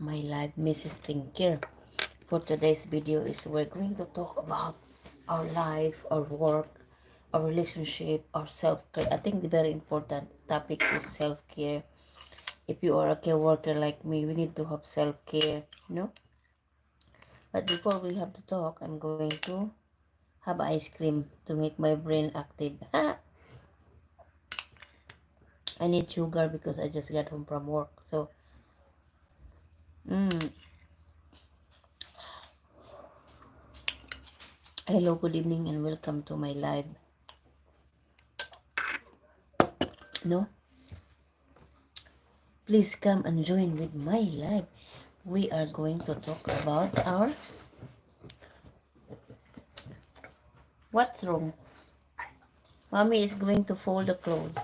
my life, Mrs. Tinker. For today's video is we're going to talk about our life, our work, our relationship, our self-care. I think the very important topic is self-care. If you are a care worker like me, we need to have self-care, you know. But before we have to talk, I'm going to have ice cream to make my brain active. I need sugar because I just got home from work. So, mm, hello, good evening, and welcome to my live. No, please come and join with my live. We are going to talk about our what's wrong. Mommy is going to fold the clothes.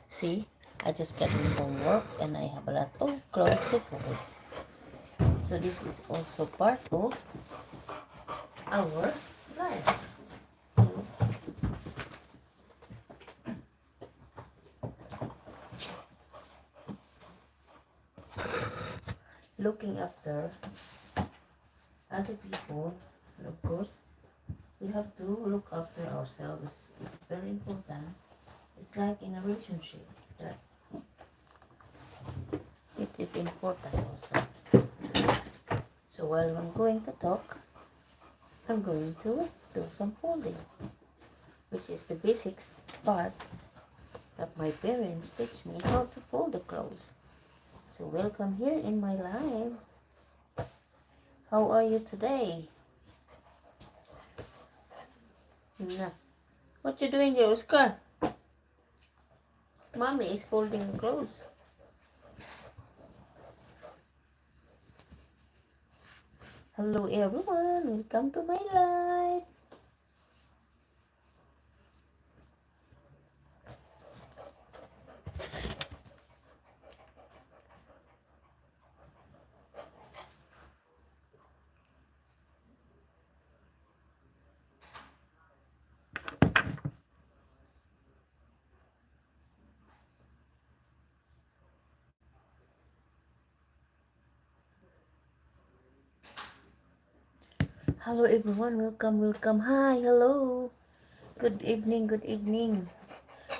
See, I just got home from work and I have a lot of clothes to fold. So this is also part of our life. Looking after other people, and of course, we have to look after ourselves. It's very important. It's like in a relationship that it is important also. So while I'm going to talk, I'm going to do some folding, which is the basics part that my parents teach me how to fold the clothes. So welcome here in my life. How are you today? Nah. What you doing there, Oscar? Mommy is folding clothes. Hello everyone, welcome to my life. Hello everyone, welcome, welcome. Hi, hello. Good evening, good evening.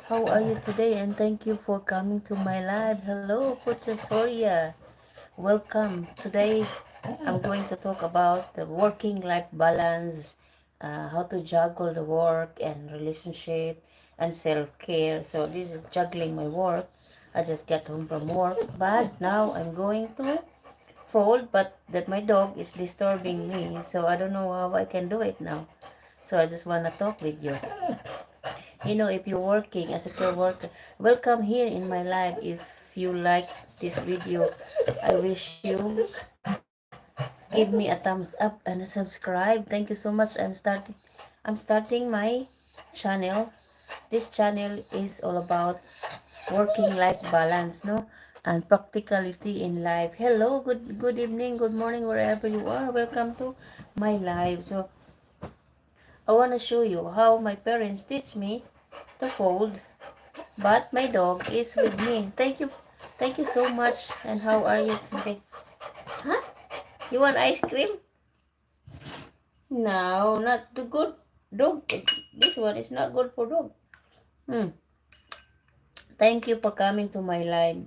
How are you today? And thank you for coming to my live. Hello, Coach Soria. Welcome. Today, I'm going to talk about the working life balance, how to juggle the work and relationship and self-care. So this is juggling my work. I just got home from work, but now I'm going to fold, but that my dog is disturbing me. So I don't know how I can do it now. So I just want to talk with you. You know, if you're working as a care worker, welcome here in my life. If you like this video, I wish you give me a thumbs up and a subscribe. Thank you so much. I'm starting my channel. This channel is all about working life balance, no, and practicality in life. Hello, good evening, good morning, wherever you are. Welcome to my live. So I want to show you how my parents teach me to fold, but my dog is with me. Thank you so much. And how are you today? Huh? You want ice cream? No, not the good dog. This one is not good for dog. Hmm. Thank you for coming to my live.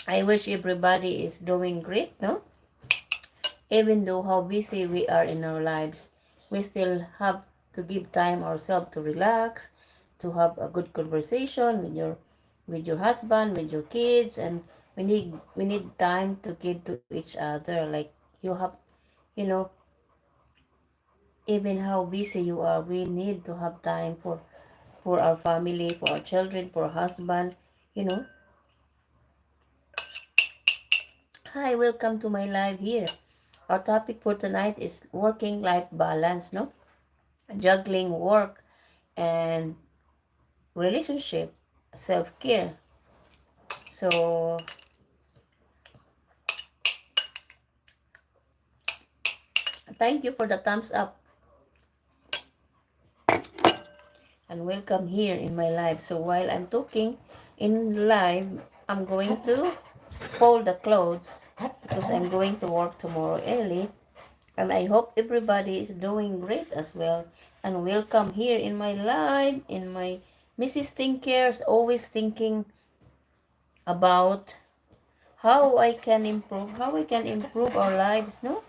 I wish everybody is doing great, no? Even though how busy we are in our lives, we still have to give time ourselves to relax, to have a good conversation with your husband, with your kids, and we need time to give to each other. Like you have, you know, even how busy you are, we need to have time for our family, for our children, for our husband, you know. Hi, welcome to my live here. Our topic for tonight is working life balance, no? Juggling work and relationship, self-care. So, thank you for the thumbs up and welcome here in my live. So, while I'm talking in live, I'm going to fold the clothes because I'm going to work tomorrow early. And I hope everybody is doing great as well. And welcome here in my live, in my Mrs. Thinkers, always thinking about how we can improve our lives, no?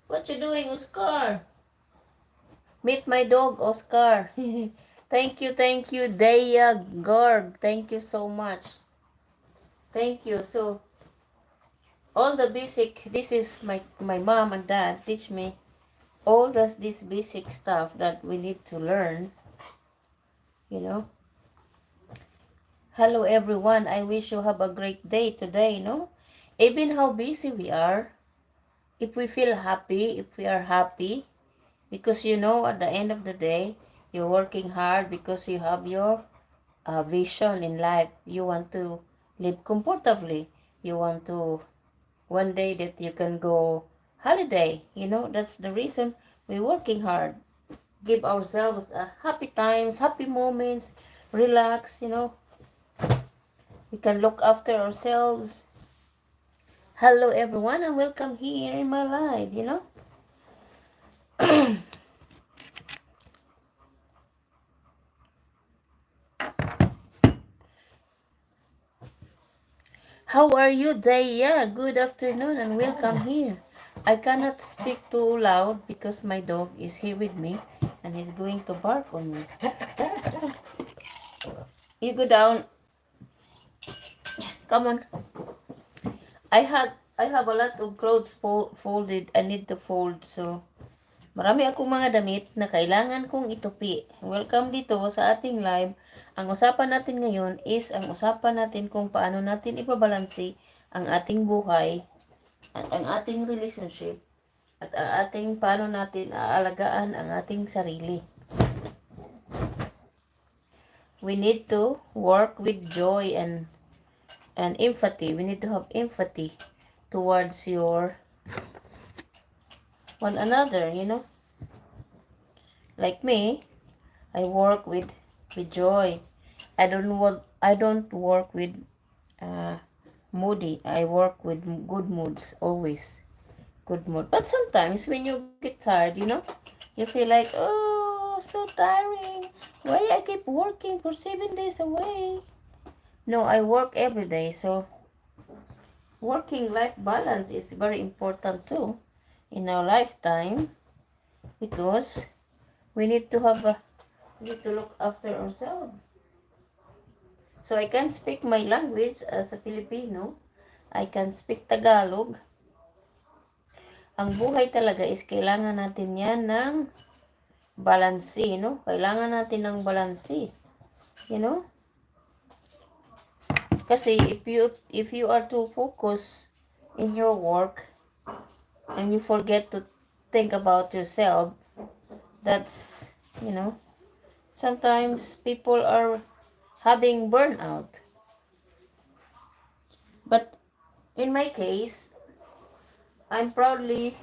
What you doing, Oscar? Meet my dog, Oscar. Thank you, Daya Garg. Thank you so much. Thank you. So, all the basic, this is my mom and dad teach me all this basic stuff that we need to learn, you know. Hello, everyone. I wish you have a great day today, no? Even how busy we are, if we feel happy, if we are happy, because you know, at the end of the day, you're working hard because you have your vision in life. You want to live comfortably. You want to one day that you can go holiday. You know, that's the reason we're working hard. Give ourselves happy times, happy moments, relax, you know. We can look after ourselves. Hello everyone and welcome here in my life, you know. How are you, Daya? Good afternoon and welcome here. I cannot speak too loud because my dog is here with me and he's going to bark on me. You go down. Come on. I have a lot of clothes folded. I need to fold. So, marami akong mga damit na kailangan kong itupi. Welcome dito sa ating live. Ang usapan natin ngayon is ang usapan natin kung paano natin ibabalanse ang ating buhay at ang ating relationship at ang ating paano natin aalagaan ang ating sarili. We need to work with joy and empathy. We need to have empathy towards your one another, you know. Like me, I work with joy. I don't work with uh, moody. I work with good moods always. Good mood. But sometimes when you get tired, you know, you feel like, oh, so tiring. Why I keep working for 7 days away? No, I work every day. So working life balance is very important too in our lifetime because we need to we need to look after ourselves. So I can speak my language as a Filipino. I can speak Tagalog. Ang buhay talaga is kailangan natin yan ng balanse, no? Kailangan natin ng balanse. You know? Kasi if you are too focused in your work and you forget to think about yourself, that's, you know, sometimes people are having burnout. But in my case, I'm proudly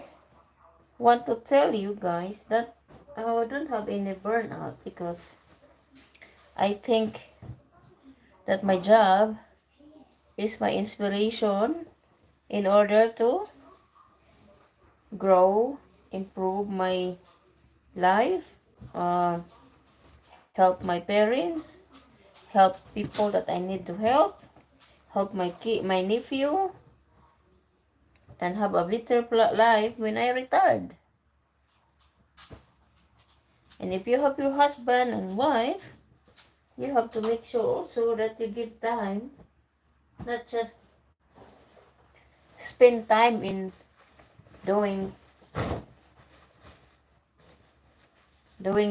want to tell you guys that I don't have any burnout because I think that my job is my inspiration in order to grow, improve my life, help my parents, help people that I need to help my nephew, and have a better life when I retired. And if you have your husband and wife, you have to make sure also that you give time, not just spend time in doing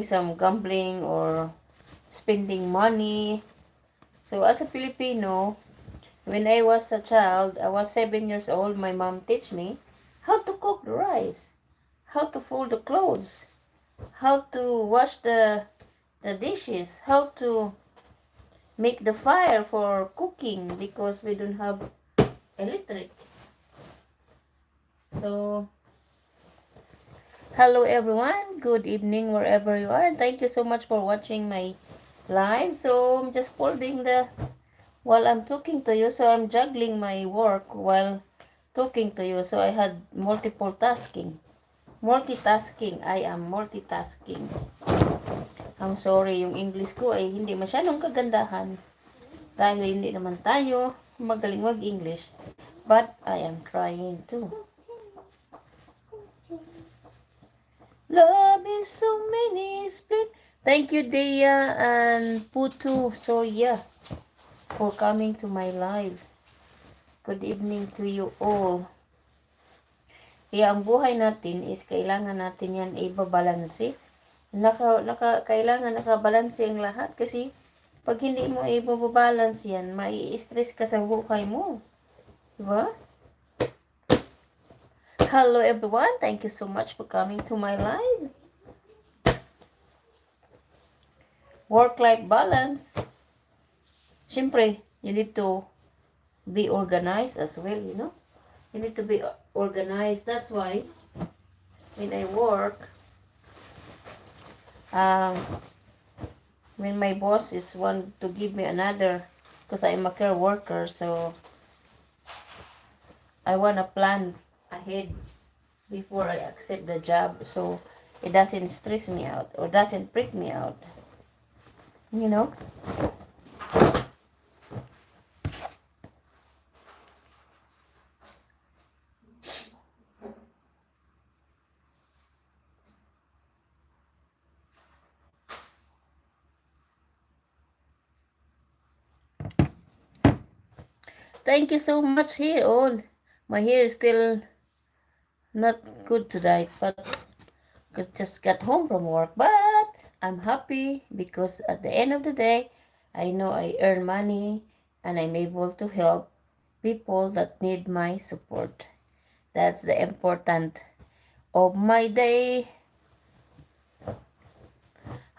some gambling or spending money. So as a Filipino, when I was a child, I was 7 years old, my mom teach me how to cook the rice, how to fold the clothes, how to wash the dishes, how to make the fire for cooking because we don't have electric. So Hello everyone, good evening wherever you are. Thank you so much for watching my live. So I'm just folding the while I'm talking to you. So I'm juggling my work while talking to you. So I had multiple tasking. Multitasking. I am multitasking. I'm sorry, yung English ko ay hindi masyadong kagandahan. Dahil hindi naman tayo magaling mag-English. But I am trying to. Love is so many split. Thank you, Dea and Putu Soria, for coming to my live. Good evening to you all. Kaya ang buhay natin is kailangan natin yan ibabalanse. Kailangan nakabalanse ang lahat kasi pag hindi mo ibabalance yan, mai-stress ka sa buhay mo. Diba? Hello everyone. Thank you so much for coming to my live. Work-life balance. Siyempre, you need to be organized as well, you know. You need to be organized. That's why when I work, um, when my boss is want to give me another, because I'm a care worker, so I want to plan ahead before I accept the job, so it doesn't stress me out or doesn't freak me out, you know. Thank you so much here all. My hair is still not good today, but just got home from work. But I'm happy because at the end of the day, I know I earn money and I'm able to help people that need my support. That's the important of my day.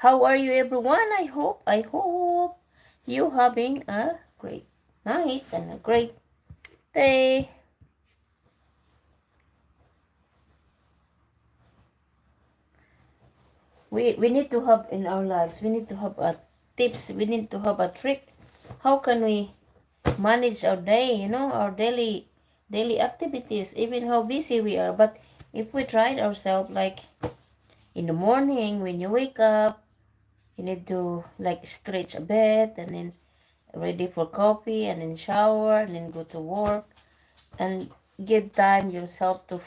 How are you everyone? I hope you having a great night and a great day. We need to have in our lives, we need to have a tips, we need to have a trick. How can we manage our day, you know, our daily activities, even how busy we are. But if we tried ourselves, like in the morning when you wake up, you need to like stretch a bit and then ready for coffee and then shower and then go to work and give time yourself to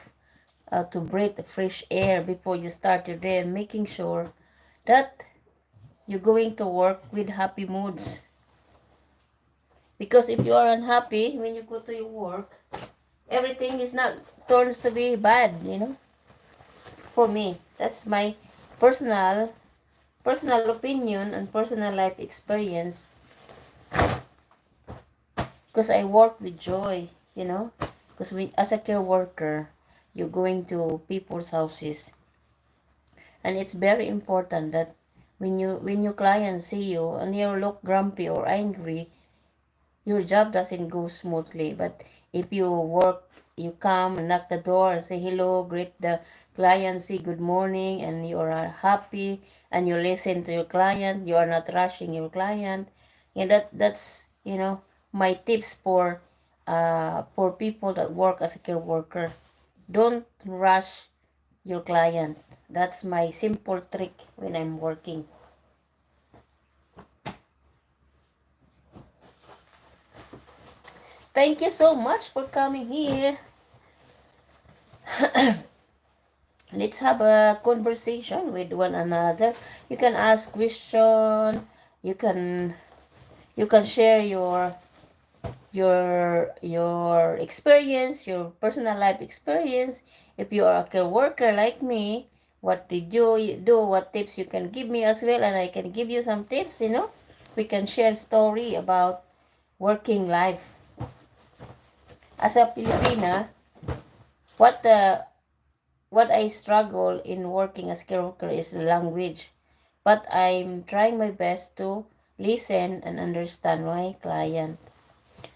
breathe the fresh air before you start your day, and making sure that you're going to work with happy moods. Because if you are unhappy when you go to your work, everything is not turns to be bad, you know. For me, that's my personal personal opinion and personal life experience, because I work with joy, you know. Because as a care worker, you're going to people's houses, and it's very important that when your clients see you and you look grumpy or angry, your job doesn't go smoothly. But if you work, you come and knock the door and say hello, greet the client, say good morning, and you are happy, and you listen to your client, you are not rushing your client. And that's, you know, my tips for people that work as a care worker. Don't rush your client. That's my simple trick when I'm working. Thank you so much for coming here. Let's have a conversation with one another. You can ask question. You can share your experience, your personal life experience. If you are a care worker like me, what did you do? What tips you can give me as well, and I can give you some tips. You know, we can share story about working life. As a Filipina, what the what I struggle in working as care worker is language. But I'm trying my best to listen and understand my client.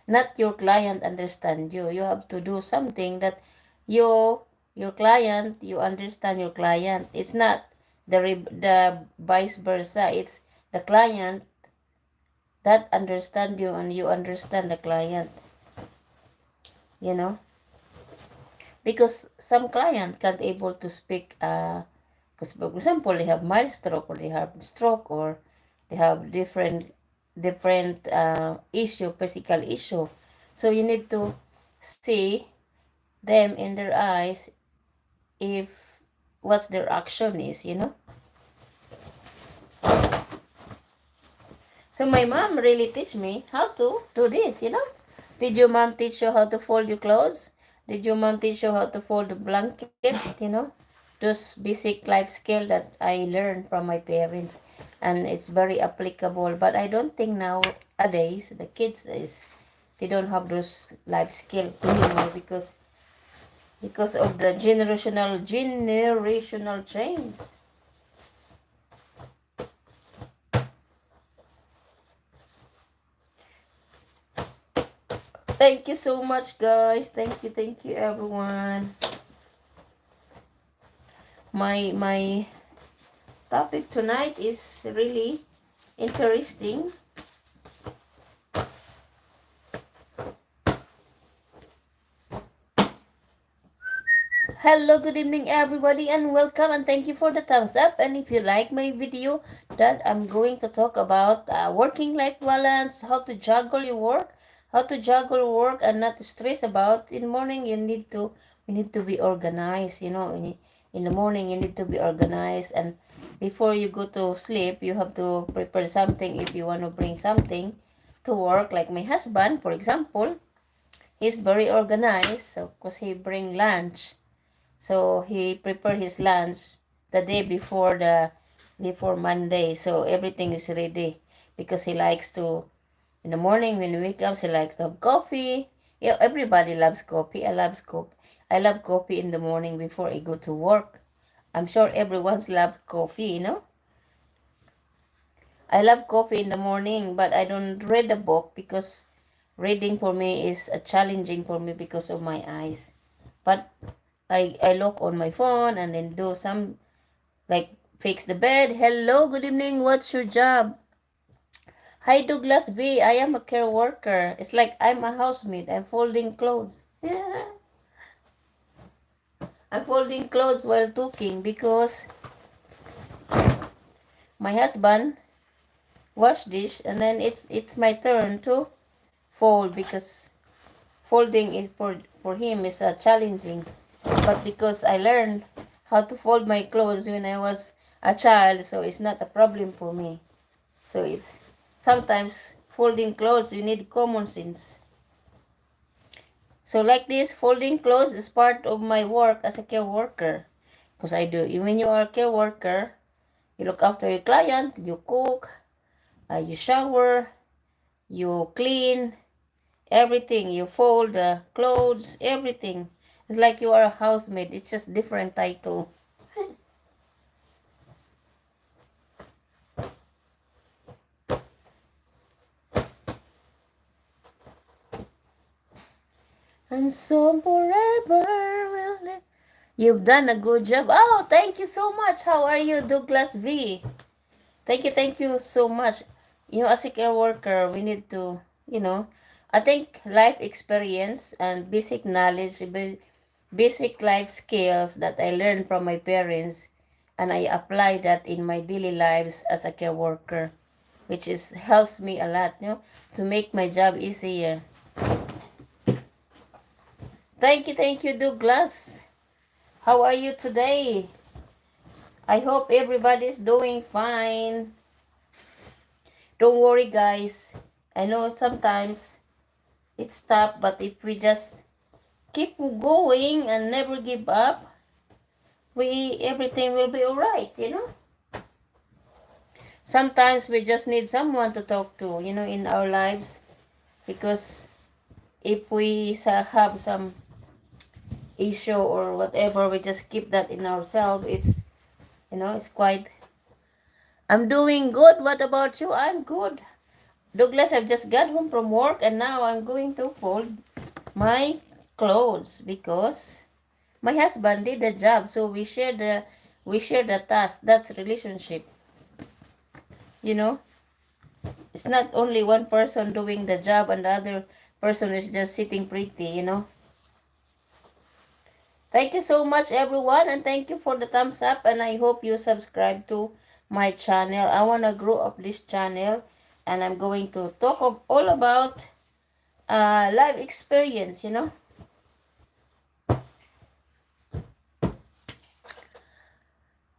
Not your client understand you. You have to do something that you your client, you understand your client. It's not the vice versa. It's the client that understand you and you understand the client, you know. Because some client can't able to speak, because for example they have mild stroke or they have stroke or they have different issue, physical issue. So you need to see them in their eyes if what's their action is, you know. So my mom really teach me how to do this, you know. Did your mom teach you how to fold your clothes? Did your mom teach you how to fold a blanket, you know? Those basic life skill that I learned from my parents, and it's very applicable. But I don't think nowadays the kids is they don't have those life skill anymore because of the generational change. Thank you so much, guys. Thank you, everyone. My topic tonight is really interesting. Hello, good evening everybody, and welcome, and thank you for the thumbs up. And if you like my video that I'm going to talk about working life balance, how to juggle your work, and not to stress about. In the morning we need to be organized, you know. In the morning you need to be organized, and before you go to sleep you have to prepare something if you want to bring something to work. Like my husband, for example, he's very organized, so because he bring lunch, so he prepared his lunch the day before Monday. So everything is ready because he likes to, in the morning when he wakes up, he likes to have coffee. Yeah, everybody loves coffee. I love coffee. I love coffee in the morning before I go to work. I'm sure everyone's love coffee, you know. I love coffee in the morning, but I don't read the book because reading for me is challenging for me because of my eyes. But I look on my phone and then do some, like, fix the bed. Hello, good evening. What's your job? Hi, Douglas V. I am a care worker. It's like I'm a housemaid. I'm folding clothes. I'm folding clothes while cooking because my husband wash dish, and then it's my turn to fold because folding is for him is challenging. But because I learned how to fold my clothes when I was a child, so it's not a problem for me. So it's sometimes folding clothes you need common sense. So like this, folding clothes is part of my work as a care worker. Because I do. When you are a care worker, you look after your client, you cook, you shower, you clean, everything. You fold the clothes, everything. It's like you are a housemaid. It's just different title. And so forever will live. You've done a good job. Oh, thank you so much. How are you, Douglas V? Thank you so much. You know, as a care worker, we need to, you know, I think life experience and basic knowledge, basic life skills that I learned from my parents, and I apply that in my daily lives as a care worker, which is helps me a lot, you know, to make my job easier. Thank you, Douglas. How are you today? I hope everybody's doing fine. Don't worry, guys. I know sometimes it's tough, but if we just keep going and never give up, we everything will be alright, you know. Sometimes we just need someone to talk to, you know, in our lives, because if we have some issue or whatever, we just keep that in ourselves. It's, you know, it's quite. I'm doing good. What about you? I'm good. Douglas, I've just got home from work and now I'm going to fold my clothes because My husband did the job, so we share the task. That's relationship. You know, it's not only one person doing the job and the other person is just sitting pretty. Thank you so much, everyone, and thank you for the thumbs up. And I hope you subscribe to my channel. I wanna grow up this channel, and I'm going to talk all about life experience.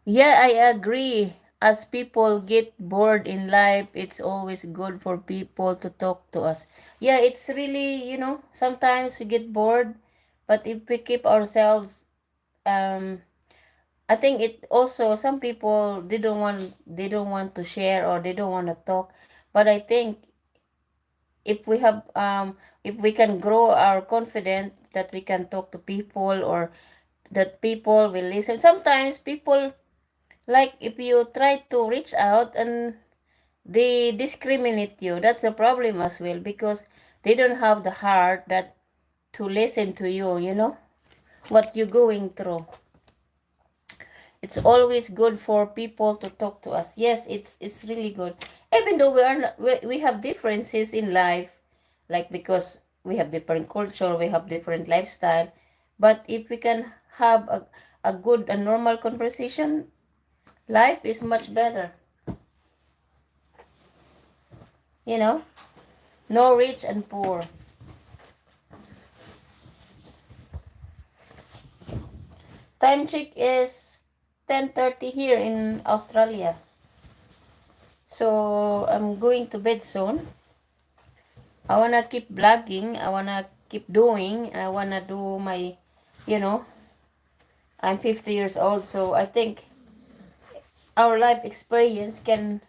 Yeah, I agree. As people get bored in life, it's always good for people to talk to us. Yeah, it's really, sometimes we get bored, but if we keep ourselves, I think it also some people they don't want to share or they don't want to talk. But I think if we have if we can grow our confidence that we can talk to people or that people will listen. Sometimes people, like, if you try to reach out and they discriminate you, that's a problem as well, because they don't have the heart that to listen to you, what you're going through. It's always good for people to talk to us. Yes, it's really good. Even though we are not, we have differences in life, like, because we have different culture, we have different lifestyle, but if we can have a good and normal conversation, life is much better. You know, no rich and poor. Time check is 10:30 here in Australia. So I'm going to bed soon. I wanna keep blogging. I wanna keep doing. I wanna do my, you know, I'm 50 years old, so I think our life experience can,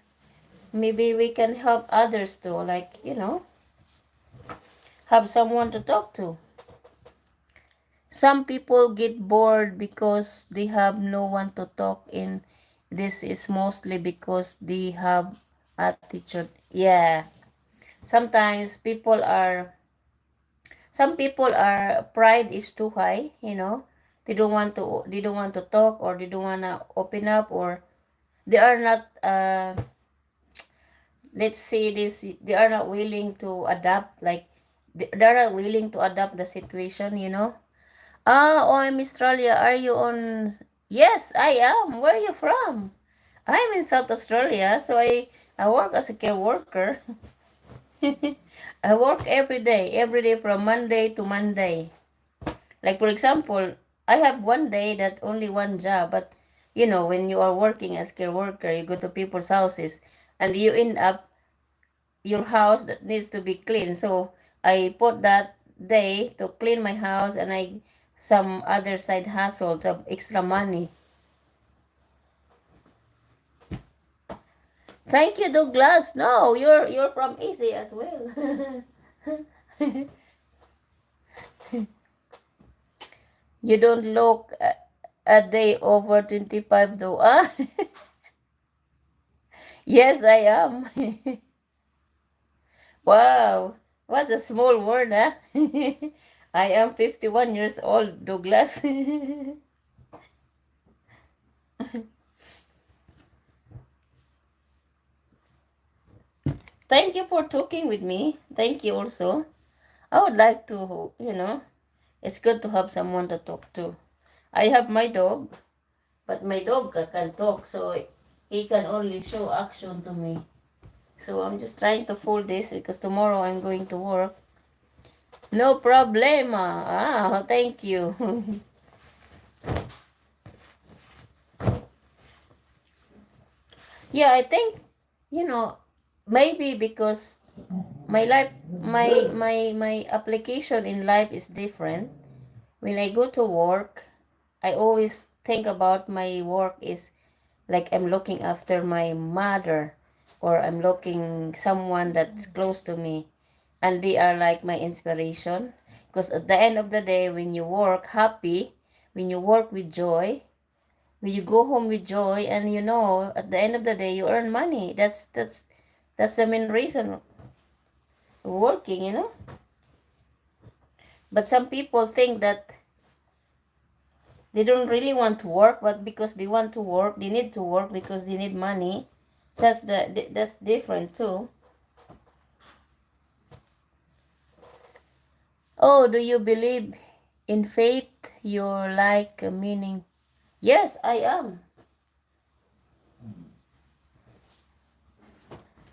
maybe we can help others too, like, have someone to talk to. Some people get bored because they have no one to talk in. This is mostly because they have attitude. Yeah. Sometimes some people are pride is too high. They don't want to talk, or they don't want to open up, or they are not let's say this, they are not willing to adapt, like they're not willing to adapt the situation. Oh, I'm Australia. Are you on? Yes, I am. Where are you from? I'm in South Australia, so I work as a care worker. I work every day from Monday to Monday. Like, for example, I have one day that only one job, but when you are working as care worker, you go to people's houses and you end up your house that needs to be clean. So I put that day to clean my house, and I some other side hustles of extra money. Thank you, Douglas. No, you're from Easy as well. You don't look a day over 25 though. Ah, yes, I am. Wow, what a small word, huh? I am 51 years old, Douglas. Thank you for talking with me. Thank you also. I would like to, it's good to have someone to talk to. I have my dog, but my dog can talk, so he can only show action to me. So I'm just trying to fold this because tomorrow I'm going to work. No problema. Ah, thank you. Yeah, I think, you know, maybe because my life, my application in life is different. When I go to work, I always think about my work is like I'm looking after my mother, or I'm looking someone that's close to me, and they are like my inspiration. Because at the end of the day, when you work happy, when you work with joy, when you go home with joy, and at the end of the day you earn money. That's the main reason of working. But some people think that They don't really want to work, but because they want to work, they need to work because they need money. That's different too. Oh, do you believe in faith? You're like a meaning. Yes, I am.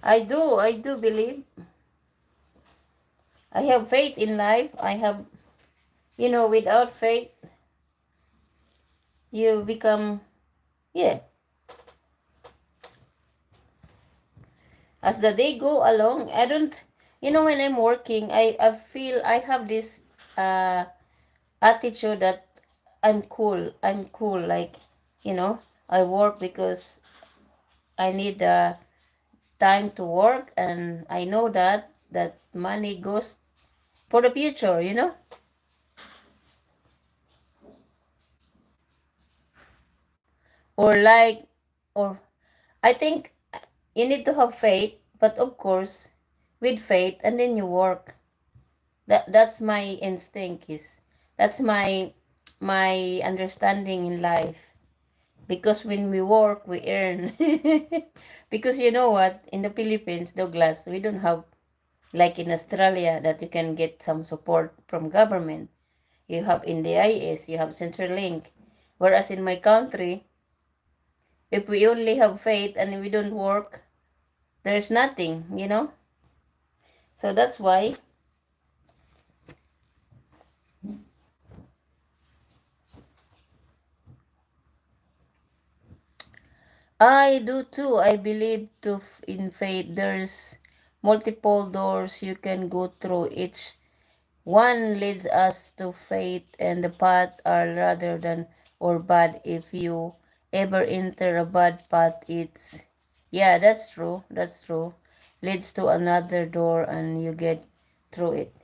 I do believe. I have faith in life. I have, without faith, you become, yeah. As the day go along, I don't, when I'm working, I feel I have this uh, attitude that I'm cool. I'm cool. Like, I work because I need time to work, and I know that money goes for the future. Or like, or I think you need to have faith, but of course, with faith, and then you work. That's my instinct is. That's my understanding in life. Because when we work, we earn. Because you know what? In the Philippines, Douglas, we don't have like in Australia that you can get some support from government. You have NDIS, you have Centrelink. Whereas in my country, if we only have faith and we don't work, there's nothing. So that's why I do too. I believe in faith. There's multiple doors you can go through. Each one leads us to faith, and the path are rather than or bad. If you ever enter a bad path, it's yeah, that's true. That's true. Leads to another door, and you get through it.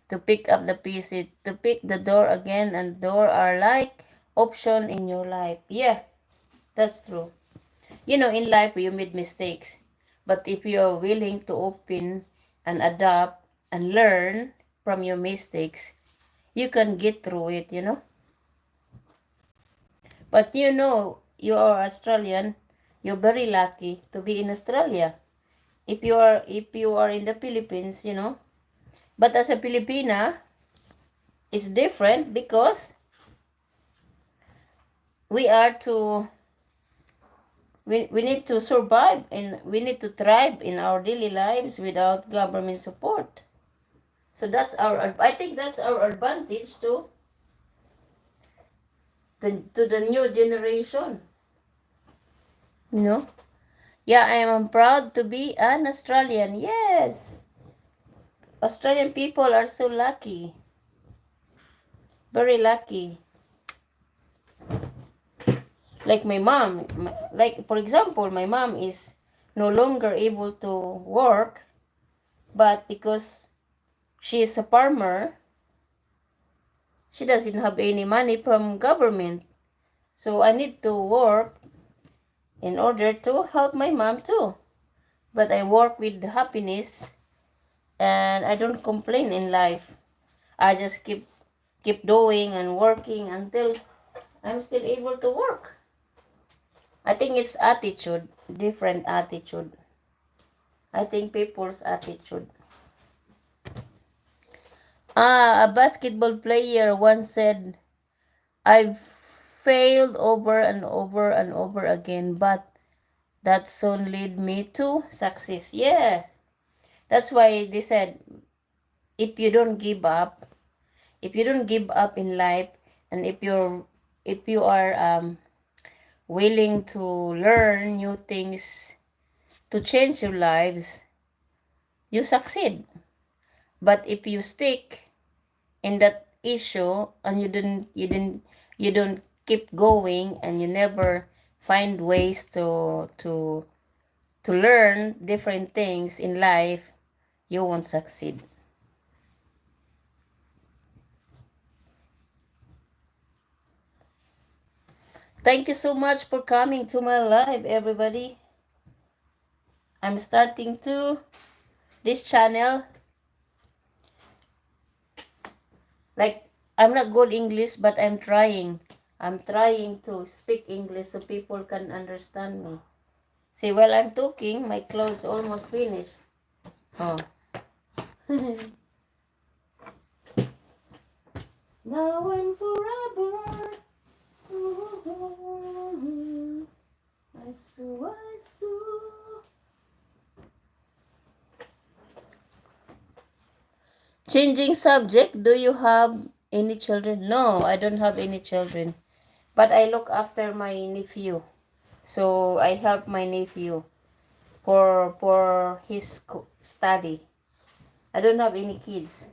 To pick up the pieces, to pick the door again, and door are like option in your life. Yeah, that's true. In life you made mistakes, but if you are willing to open and adapt and learn from your mistakes, you can get through it. But you are Australian, you're very lucky to be in Australia. If you are in the Philippines. But as a Filipina, it's different because we are to we need to survive and we need to thrive in our daily lives without government support. So I think that's our advantage to the new generation. No? Yeah, I am proud to be an Australian. Yes. Australian people are so lucky. Very lucky. Like my mom, like for example, my mom is no longer able to work, but because she is a farmer, she doesn't have any money from government. So I need to work in order to help my mom too. But I work with happiness and I don't complain in life. I just keep doing and working until I'm still able to work. I think it's attitude, different attitude. I think people's attitude. A basketball player once said, I've failed over and over and over again, but that soon led me to success. Yeah. That's why they said, if you don't give up, if you don't give up in life, and if you are willing to learn new things to change your lives, you succeed. But if you stick in that issue and you don't keep going and you never find ways to learn different things in life, you won't succeed. Thank you so much for coming to my live, everybody. I'm starting to this channel. Like I'm not good English, but I'm trying. I'm trying to speak English so people can understand me. See, while I'm talking, my clothes almost finished. Oh. Now and forever. I saw, I saw. Changing subject, do you have any children? No, I don't have any children. But I look after my nephew. So I help my nephew for his study. I don't have any kids.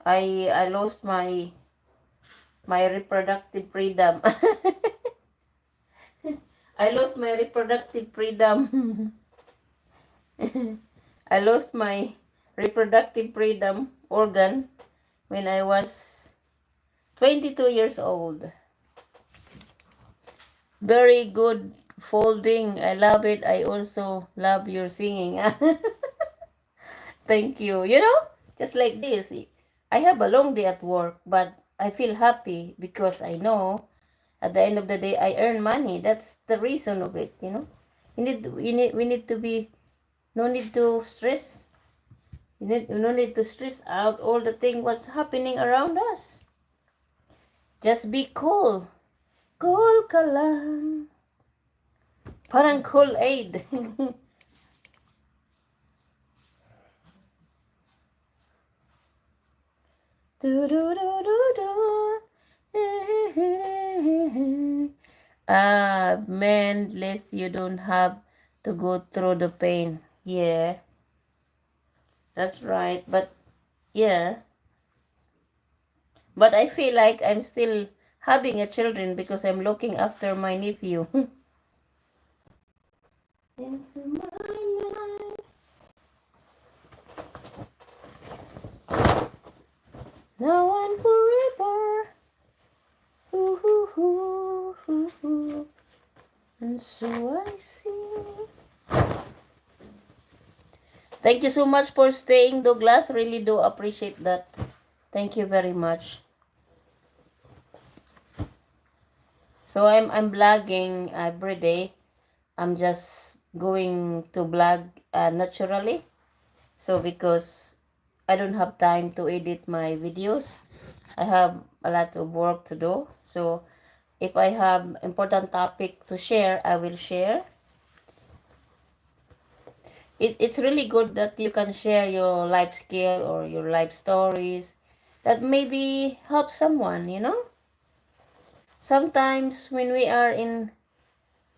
I lost my reproductive freedom. I lost my reproductive freedom. I lost my reproductive freedom organ when I was 22 years old. Very good folding. I love it. I also love your singing. Thank you. You know, just like this. I have a long day at work, but I feel happy because I know at the end of the day I earn money. That's the reason of it, you know. We need to be no need to stress. You no need to stress out all the thing what's happening around us. Just be cool. Cool ka lang. Parang cool aid. do, do, do, do, do. Man, at least you don't have to go through the pain. Yeah, that's right. But yeah, but I feel like I'm still having a children because I'm looking after my nephew. Into my life. Now and forever. Ooh, ooh, ooh, ooh, ooh. And so I sing. Thank you so much for staying, Douglas. Really do appreciate that. Thank you very much. So I'm vlogging every day. I'm just going to vlog naturally. So because I don't have time to edit my videos, I have a lot of work to do. So if I have important topic to share, I will share. It's really good that you can share your life skill or your life stories that maybe help someone, you know. Sometimes when we are in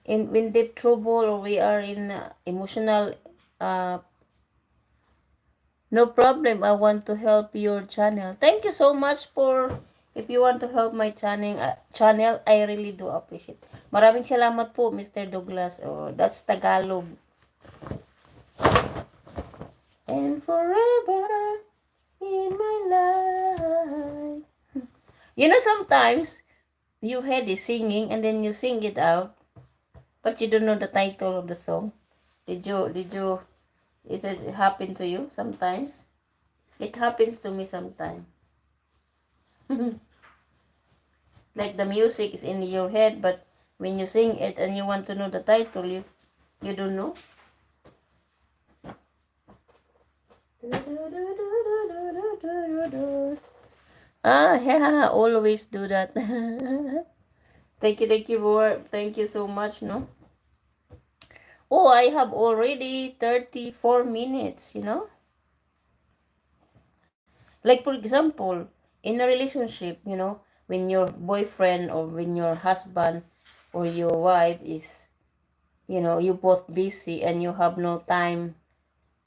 deep trouble or we are in emotional no problem, I want to help your channel. Thank you so much for if you want to help my channel, I really do appreciate. Maraming salamat po, Mr. Douglas. Oh, that's Tagalog. And forever in my life. You know, sometimes your head is singing and then you sing it out, but you don't know the title of the song. Did you, is it happen to you sometimes? It happens to me sometimes. Like the music is in your head, but when you sing it and you want to know the title, you don't know. Yeah, always do that. Thank you so much, no? Oh, I have already 34 minutes, you know? Like, for example, in a relationship, you know, when your boyfriend or when your husband or your wife is, you know, you both busy and you have no time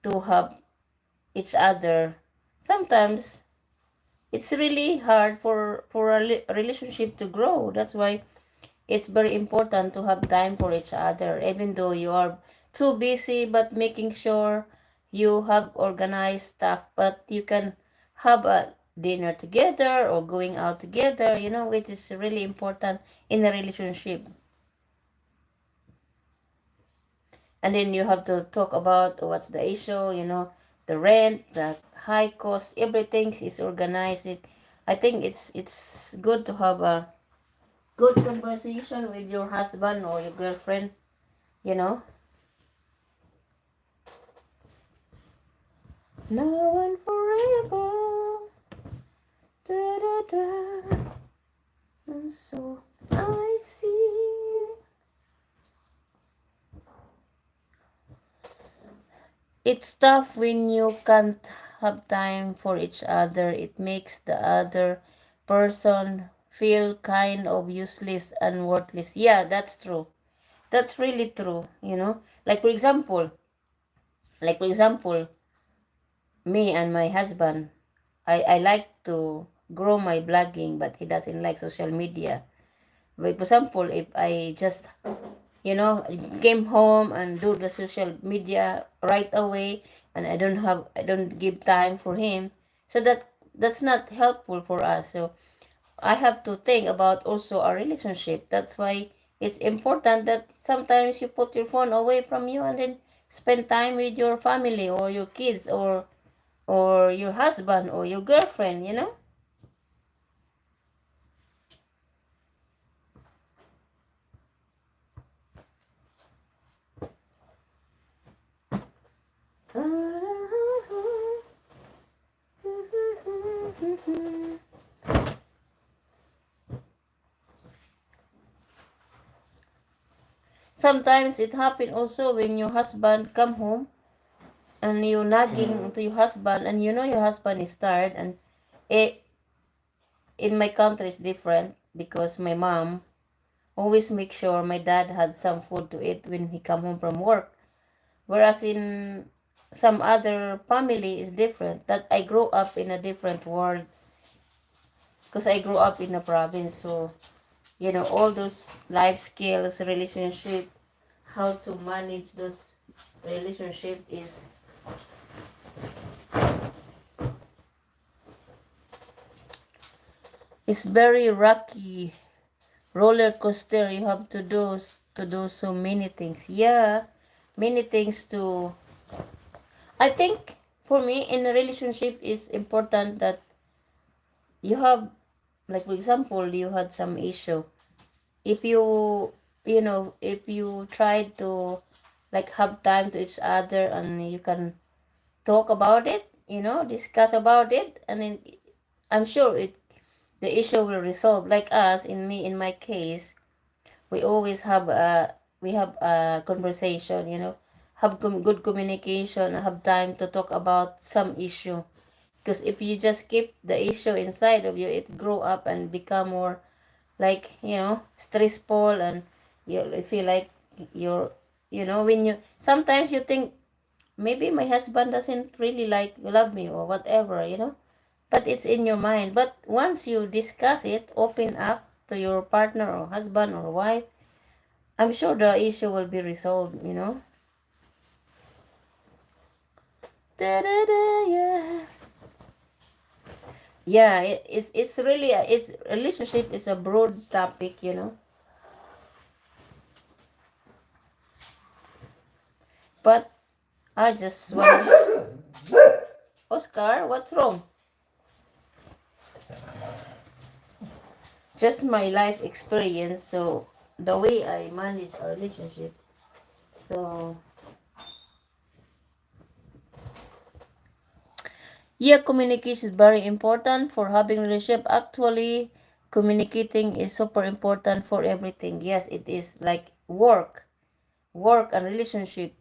to have each other, sometimes it's really hard for a relationship to grow. That's why it's very important to have time for each other, even though you are too busy, but making sure you have organized stuff, but you can have a dinner together or going out together, you know, which is really important in a relationship. And then you have to talk about what's the issue, you know, the rent, the high cost. Everything is organized. I think it's good to have a good conversation with your husband or your girlfriend. You know. Now and forever. Da, da, da. And so I see. It's tough when you can't have time for each other. It makes the other person feel kind of useless and worthless. Yeah, that's true. That's really true, you know. Like for example, me and my husband, I like to grow my blogging, but he doesn't like social media. Like for example, if I just came home and do the social media right away, and I don't give time for him, so that's not helpful for us. So I have to think about also our relationship. That's why it's important that sometimes you put your phone away from you and then spend time with your family or your kids or your husband or your girlfriend. Sometimes it happen also when your husband come home and you nagging to your husband, and you know your husband is tired. And it, in my country it's different because my mom always make sure my dad had some food to eat when he come home from work, whereas in some other family is different. That I grew up in a different world because I grew up in a province. So all those life skills, relationship, how to manage those relationship is very rocky roller coaster. You have to do so many things. Yeah, many things to. I think for me in a relationship is important that you have, like for example, you had some issue. If if you try to like have time to each other and you can talk about it, discuss about it, and then I'm sure the issue will resolve. Like us, in my case, we always have a conversation, have good communication, have time to talk about some issue. Because if you just keep the issue inside of you, it grow up and become more like stressful, and you feel like you're when you sometimes you think maybe my husband doesn't really like love me or whatever. But it's in your mind. But once you discuss it, open up to your partner or husband or wife, I'm sure the issue will be resolved. Da, da, da, yeah. Yeah, it's really it's relationship is a broad topic. But I just want Oscar, what's wrong? Just my life experience, so the way I manage a relationship. So yeah, communication is very important for having relationship. Actually, communicating is super important for everything. Yes, it is like work and relationship.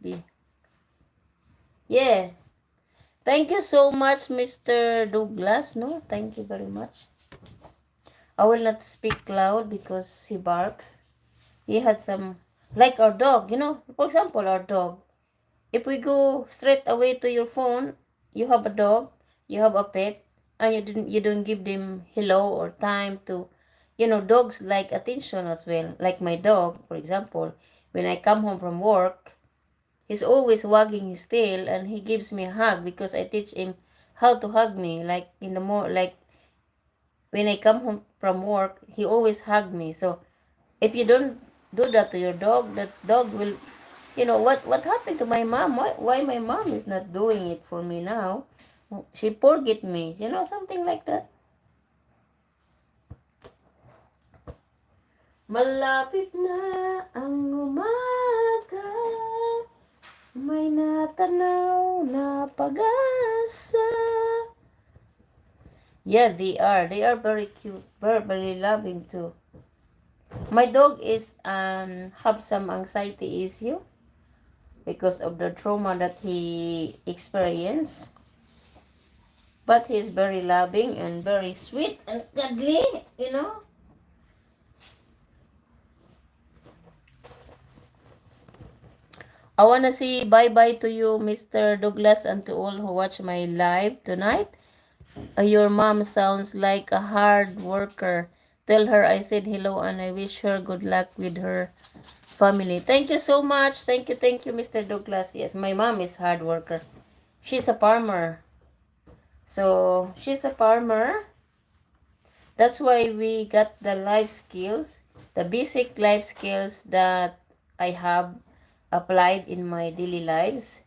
Yeah. Thank you so much, Mr. Douglas. No, thank you very much. I will not speak loud because he barks. He had some, like our dog, for example, our dog. If we go straight away to your phone, you have a dog, you have a pet, and you don't give them hello or time to, dogs like attention as well. Like my dog, for example, when I come home from work, he's always wagging his tail and he gives me a hug because I teach him how to hug me. Like in the like when I come home from work, he always hug me. So if you don't do that to your dog, that dog will, what happened to my mom? Why my mom is not doing it for me now? She forget me, you know, something like that. Malapit na ang umaga, may natanaw na pag-asa. Yeah, they are. They are very cute, very, very loving too. My dog is have some anxiety issue because of the trauma that he experienced. But he's very loving and very sweet and cuddly, you know. I wanna say bye-bye to you, Mr. Douglas, and to all who watch my live tonight. Your mom sounds like a hard worker. Tell her I said hello and I wish her good luck with her family. Thank you so much. Thank you, Mr. Douglas. Yes, my mom is hard worker. She's a farmer. So, she's a farmer. That's why we got the life skills, the basic life skills that I have applied in my daily lives.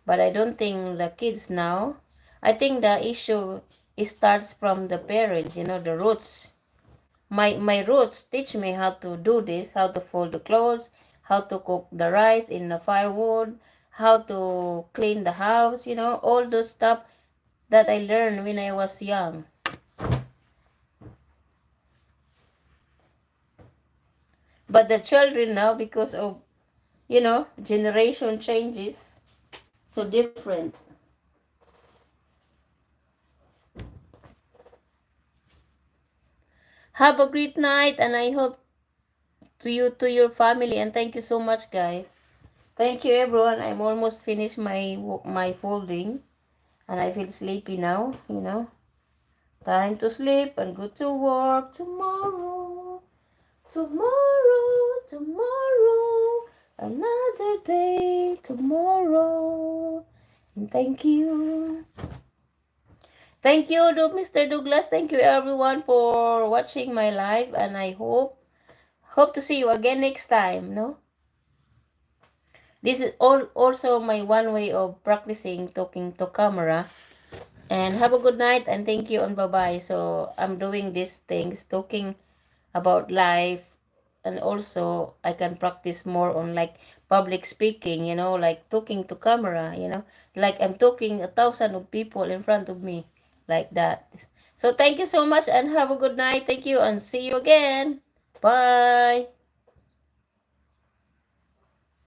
But I don't think the kids now, I think the issue it starts from the parents, you know, the roots. My roots teach me how to do this, how to fold the clothes, how to cook the rice in the firewood, how to clean the house, you know, all those stuff that I learned when I was young. But the children now, because of, you know, generation changes, so different. Have a great night, and I hope to you, to your family, and thank you so much, guys. Thank you, everyone. I'm almost finished my folding, and I feel sleepy now, you know. Time to sleep and go to work tomorrow. Tomorrow, another day tomorrow. And thank you. Thank you, Mr. Douglas. Thank you, everyone, for watching my live, and I hope to see you again next time. No, this is also my one way of practicing talking to camera. And have a good night, and thank you, and bye bye. So I'm doing these things, talking about life, and also I can practice more on like public speaking, you know, like talking to camera, you know, like I'm talking 1,000 of people in front of me, like that. So thank you so much and have a good night. Thank you and see you again. Bye.